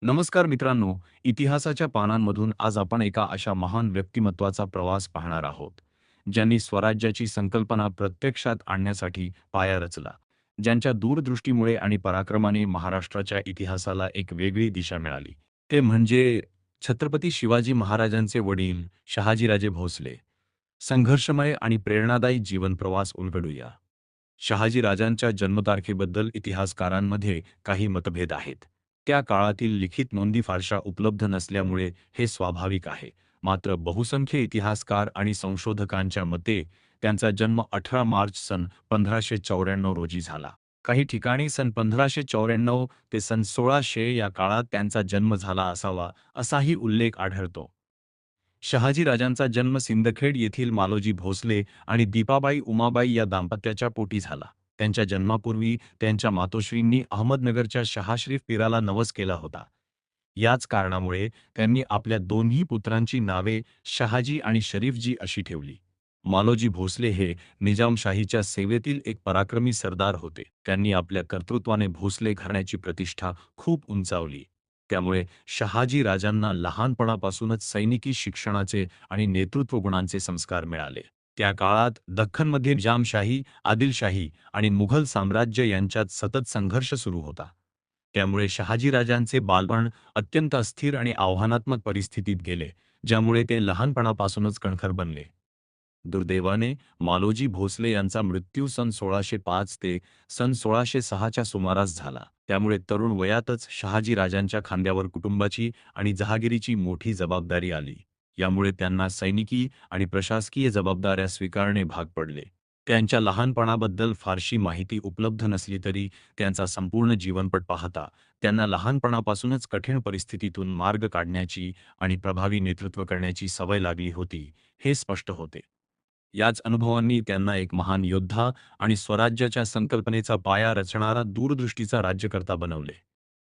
नमस्कार मित्रांनो, इतिहासाच्या पानांमधून आज आपण एका अशा महान व्यक्तिमत्वाचा प्रवास पाहणार आहोत, ज्यांनी स्वराज्याची संकल्पना प्रत्यक्षात आणण्यासाठी पाया रचला, ज्यांच्या दूरदृष्टीमुळे आणि पराक्रमाने महाराष्ट्राच्या इतिहासाला एक वेगळी दिशा मिळाली. ते म्हणजे छत्रपती शिवाजी महाराजांचे वडील शहाजीराजे भोसले. संघर्षमय आणि प्रेरणादायी जीवनप्रवास उलगडूया. शहाजीराजांच्या जन्मतारखेबद्दल इतिहासकारांमध्ये काही मतभेद आहेत. त्या काळातील लिखित नोंदी फारशा उपलब्ध नसल्यामुळे हे स्वाभाविक आहे. मात्र बहुसंख्य इतिहासकार आणि संशोधकांच्या मते त्यांचा जन्म 18 मार्च सन 1594 रोजी झाला. काही ठिकाणी सन 1594 ते सन 1600 या काळात त्यांचा जन्म झाला असावा, असाही उल्लेख आढळतो. शहाजीराजांचा जन्म सिंदखेड येथील मालोजी भोसले आणि दीपाबाई उमाबाई या दाम्पत्याच्या पोटी झाला. त्यांच्या जन्मापूर्वी त्यांच्या मातोश्रींनी अहमदनगरच्या शहाश्रीफ पीराला नवस केला होता. याच कारणामुळे त्यांनी आपल्या दोन्ही पुत्रांची नावे शहाजी आणि शरीफजी अशी ठेवली. मालोजी भोसले हे निजामशाहीच्या सेवेतील एक पराक्रमी सरदार होते. त्यांनी आपल्या कर्तृत्वाने भोसले घराण्याची प्रतिष्ठा खूप उंचावली. त्यामुळे शहाजी राजांना लहानपणापासूनच सैनिकी शिक्षणाचे आणि नेतृत्व गुणांचे संस्कार मिळाले. त्या काळात दख्खनमध्ये निजामशाही, आदिलशाही आणि मुघल साम्राज्य यांच्यात सतत संघर्ष सुरू होता. त्यामुळे शहाजीराजांचे बालपण अत्यंत अस्थिर आणि आव्हानात्मक परिस्थितीत गेले, ज्यामुळे ते लहानपणापासूनच कणखर बनले. दुर्दैवाने मालोजी भोसले यांचा मृत्यू सन 1605 ते सन 1606 च्या सुमारास झाला. त्यामुळे तरुण वयातच शहाजीराजांच्या खांद्यावर कुटुंबाची आणि जहागिरीची मोठी जबाबदारी आली. यामुळे त्यांना सैनिकी आणि प्रशासकीय जबाबदाऱ्या स्वीकारणे भाग पडले. त्यांच्या लहानपणाबद्दल फारशी माहिती उपलब्ध नसली तरी त्यांचा संपूर्ण जीवनपट पाहता त्यांना लहानपणापासूनच कठीण परिस्थितीतून मार्ग काढण्याची आणि प्रभावी नेतृत्व करण्याची सवय लागली होती, हे स्पष्ट होते. याच अनुभवांनी त्यांना एक महान योद्धा आणि स्वराज्याच्या संकल्पनेचा पाया रचणारा दूरदृष्टीचा राज्यकर्ता बनवले.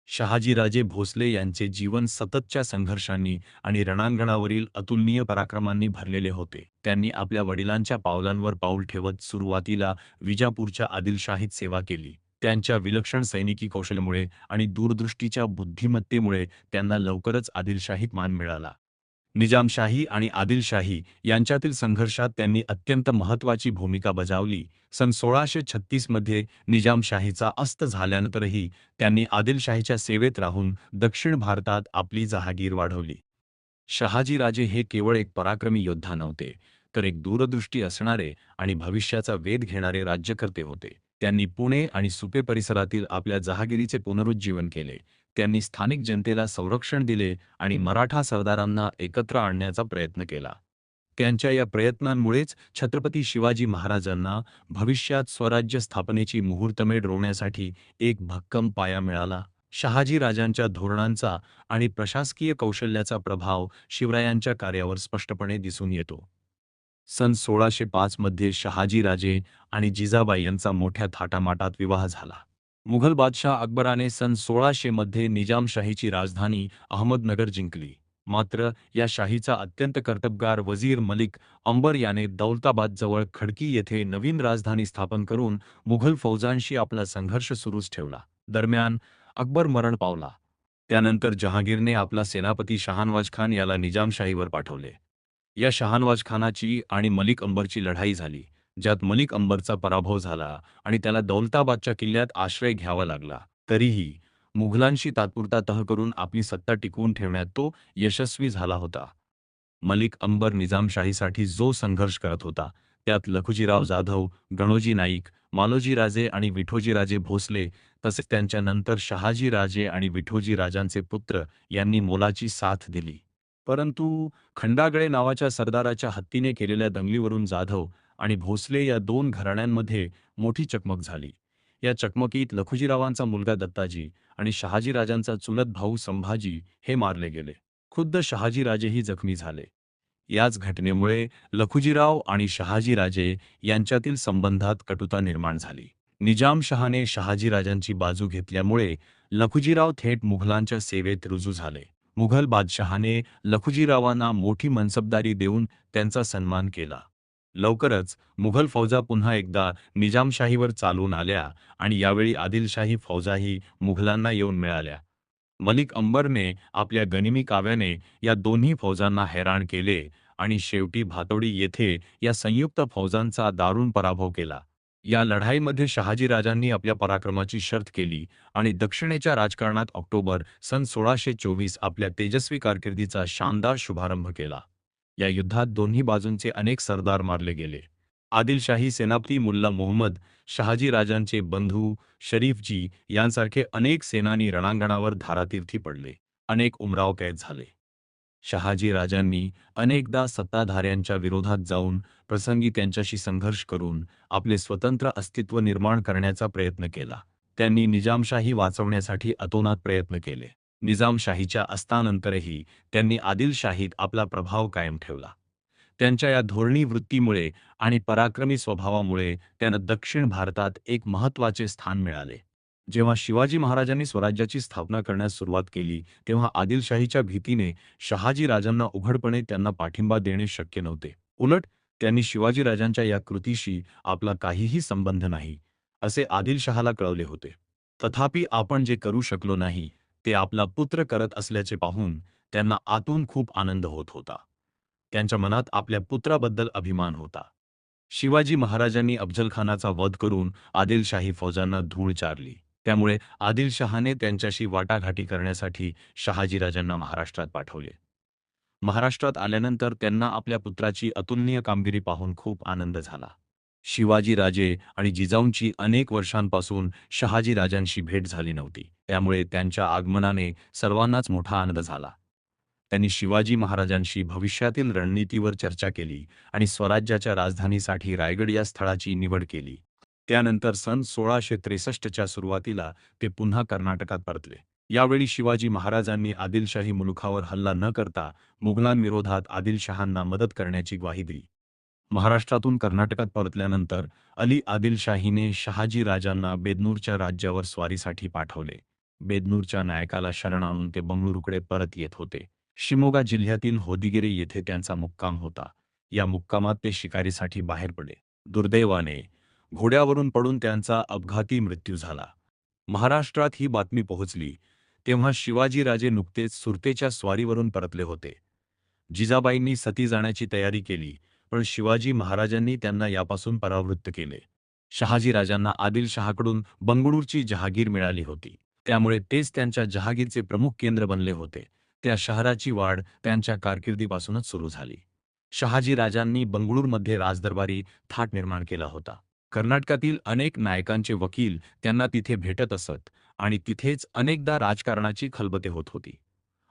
शहाजीराजे भोसले यांचे जीवन सततच्या संघर्षांनी आणि रणांगणावरील अतुलनीय पराक्रमांनी भरलेले होते. त्यांनी आपल्या वडिलांच्या पावलांवर पाऊल ठेवत सुरुवातीला विजापूरच्या आदिलशाहीत सेवा केली. त्यांच्या विलक्षण सैनिकी कौशल्यामुळे आणि दूरदृष्टीच्या बुद्धिमत्तेमुळे त्यांना लवकरच आदिलशाहीत मान मिळाला. निजामशाही आणि आदिलशाही यांच्यातील संघर्षात त्यांनी अत्यंत महत्त्वाची भूमिका बजावली. सन 1636 मध्ये निजामशाहीचा अस्त झाल्यानंतरही त्यांनी आदिलशाहीच्या सेवेत राहून दक्षिण भारतात आपली जहागीर वाढवली. शहाजीराजे हे केवळ एक पराक्रमी योद्धा नव्हते, तर एक दूरदृष्टी असणारे आणि भविष्याचा वेध घेणारे राज्यकर्ते होते. त्यांनी पुणे आणि सुपे परिसरातील आपल्या जहागिरीचे पुनरुज्जीवन केले. त्यांनी स्थानिक जनतेला संरक्षण दिले आणि मराठा सरदारांना एकत्र आणण्याचा प्रयत्न केला. त्यांच्या या प्रयत्नांमुळेच छत्रपती शिवाजी महाराजांना भविष्यात स्वराज्य स्थापनेची मुहूर्तमेढ रोवण्यासाठी एक भक्कम पाया मिळाला. शहाजीराजांच्या धोरणांचा आणि प्रशासकीय कौशल्याचा प्रभाव शिवरायांच्या कार्यावर स्पष्टपणे दिसून येतो. सन 1605 मध्ये शहाजीराजे आणि जिजाबाई यांचा मोठ्या थाटामाटात विवाह झाला. मुघल बादशाह अकबराने सन 1600 मध्ये निजामशाहीची राजधानी अहमदनगर जिंकली. मात्र या शाहीचा अत्यंत कर्तबगार वजीर मलिक अंबर याने दौलताबादजवळ खडकी येथे नवीन राजधानी स्थापन करून मुघल फौजांशी आपला संघर्ष सुरूच ठेवला. दरम्यान अकबर मरण पावला. त्यानंतर जहांगीरने आपला सेनापती शहानवाज खान याला निजामशाहीवर पाठवले. या शहानवाज खानाची आणि मलिक अंबरची लढाई झाली, ज्यात मलिक अंबरचा पराभव झाला आणि त्याला दौलताबादच्या किल्ल्यात आश्रय घ्यावा लागला. तरीही मुघलांशी तात्पुरता तह करून आपली सत्ता टिकवून ठेवण्यात तो यशस्वी झाला होता. मलिक अंबर निजामशाहीसाठी जो संघर्ष करत होता, त्यात लखुजीराव जाधव, गणोजी नाईक, मालोजीराजे आणि विठोजीराजे भोसले तसेच त्यांच्यानंतर शहाजीराजे आणि विठोजीराजांचे पुत्र यांनी मोलाची साथ दिली. परंतु खंडागळे नावाच्या सरदाराच्या हत्तीने केलेल्या दंगलीवरून जाधव आणि भोसले या दोन घराण्यांमध्ये मोठी चकमक झाली. या चकमकीत लखुजीरावांचा मुलगा दत्ताजी आणि शहाजीराजांचा चुलत भाऊ संभाजी हे मारले गेले. खुद्द शहाजीराजेही जखमी झाले. याच घटनेमुळे लखुजीराव आणि शहाजीराजे यांच्यातील संबंधात कटुता निर्माण झाली. निजामशहाने शहाजीराजांची बाजू घेतल्यामुळे लखुजीराव थेट मुघलांच्या सेवेत रुजू झाले. मुघल बादशहाने लखुजीरावांना मोठी मनसबदारी देऊन त्यांचा सन्मान केला. लवकरच मुघल फौजा पुन्हा एकदा निजामशाहीवर चालून आल्या आणि यावेळी आदिलशाही फौजाही मुघलांना येऊन मिळाल्या. मलिक अंबरने आपल्या गनिमी काव्याने या दोन्ही फौजांना हैराण केले आणि शेवटी भातोडी येथे या संयुक्त फौजांचा दारुण पराभव केला. या लढाईमध्ये शहाजीराजांनी आपल्या पराक्रमाची शर्थ केली आणि दक्षिणेच्या राजकारणात ऑक्टोबर सन 1624 आपल्या तेजस्वी कारकिर्दीचा शानदार शुभारंभ केला. या युद्धात दोन्ही बाजूंचे अनेक सरदार मारले गेले. आदिलशाही सेनापती मुल्ला मुहम्मद, शहाजीराजांचे बंधू शरीफजी यांसारखे अनेक सेनानी रणांगणावर धारातीर्थी पडले. अनेक उमराव कैद झाले. शहाजीराजांनी अनेकदा सत्ताधाऱ्यांच्या विरोधात जाऊन प्रसंगी त्यांच्याशी संघर्ष करून आपले स्वतंत्र अस्तित्व निर्माण करण्याचा प्रयत्न केला. त्यांनी निजामशाही वाचवण्यासाठी अतोनात प्रयत्न केले. निजामशाहीच्या अस्तानंतरही त्यांनी आदिलशाहीत आपला प्रभाव कायम ठेवला. त्यांच्या या धोरणी वृत्तीमुळे आणि पराक्रमी स्वभावामुळे त्यांना दक्षिण भारतात एक महत्त्वाचे स्थान मिळाले. जेव्हा शिवाजी महाराजांनी स्वराज्याची स्थापना करण्यास सुरुवात केली, तेव्हा आदिलशाहीच्या भीतीने शहाजीराजांना उघडपणे त्यांना पाठिंबा देणे शक्य नव्हते. उलट त्यांनी शिवाजीराजांच्या या कृतीशी आपला काहीही संबंध नाही, असे आदिलशहाला कळवले होते. तथापि आपण जे करू शकलो नाही, ते आपला पुत्र करत असल्याचे पाहून त्यांना आतून खूप आनंद होत होता. त्यांच्या मनात आपल्या पुत्राबद्दल अभिमान होता. शिवाजी महाराजांनी अफजलखानाचा वध करून आदिलशाही फौजांना धूळ चारली. त्यामुळे आदिलशहाने त्यांच्याशी वाटाघाटी करण्यासाठी शहाजीराजांना महाराष्ट्रात पाठवले. महाराष्ट्रात आल्यानंतर त्यांना आपल्या पुत्राची अतुलनीय कामगिरी पाहून खूप आनंद झाला. शिवाजीराजे आणि जिजाऊंची अनेक वर्षांपासून शहाजीराजांशी भेट झाली नव्हती. त्यामुळे त्यांच्या आगमनाने सर्वांनाच मोठा आनंद झाला. त्यांनी शिवाजी महाराजांशी भविष्यातील रणनीतीवर चर्चा केली आणि स्वराज्याच्या राजधानीसाठी रायगड या स्थळाची निवड केली. त्यानंतर सन 1663च्या सुरुवातीला ते पुन्हा कर्नाटकात परतले. यावेळी शिवाजी महाराजांनी आदिलशाही मुलुखावर हल्ला न करता मुघलांविरोधात आदिलशहांना मदत करण्याची ग्वाही दिली. महाराष्ट्रातून कर्नाटकात परतल्यानंतर अली आदिलशाहीने शहाजीराजांना बेदनूरच्या राज्यावर स्वारीसाठी पाठवले. बेदनूरच्या नायकाला शरण आणून ते बंगळुरूकडे परत येत होते. शिमोगा जिल्ह्यातील होदिगेरे येथे त्यांचा मुक्काम होता. या मुक्कामात ते शिकारीसाठी बाहेर पडले. दुर्दैवाने घोड्यावरून पडून त्यांचा अपघाती मृत्यू झाला. महाराष्ट्रात ही बातमी पोहोचली तेव्हा शिवाजीराजे नुकतेच सुरतेच्या स्वारीवरून परतले होते. जिजाबाईंनी सती जाण्याची तयारी केली, पण शिवाजी महाराजांनी त्यांना यापासून परावृत्त केले. शहाजीराजांना आदिलशहाकडून बंगळूरची जहागीर मिळाली होती. त्यामुळे तेच त्यांच्या जहागीरचे प्रमुख केंद्र बनले होते. त्या शहराची वाढ त्यांच्या कारकिर्दीपासूनच सुरू झाली. शहाजीराजांनी बंगळूरमध्ये राजदरबारी थाट निर्माण केला होता. कर्नाटकातील अनेक नायकांचे वकील त्यांना तिथे भेटत असत आणि तिथेच अनेकदा राजकारणाची खलबते होत होती.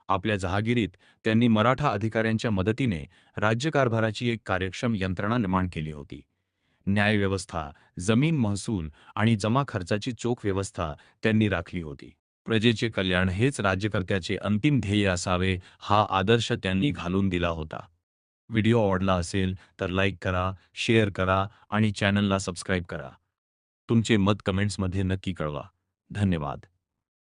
आपल्या जहागिरीत त्यांनी मराठा अधिकाऱ्यांच्या मदतीने राज्यकारभाराची एक कार्यक्षम यंत्रणा निर्माण केली होती. न्यायव्यवस्था, जमीन महसूल आणि जमा खर्चाची चोख व्यवस्था त्यांनी राखली होती. प्रजेचे कल्याण हेच राज्यकर्त्याचे अंतिम ध्येय असावे, हा आदर्श त्यांनी घालून दिला होता. व्हिडिओ आवडला असेल तर लाईक करा, शेअर करा आणि चॅनलला सबस्क्राईब करा. तुमचे मत कमेंट्समध्ये नक्की कळवा. धन्यवाद.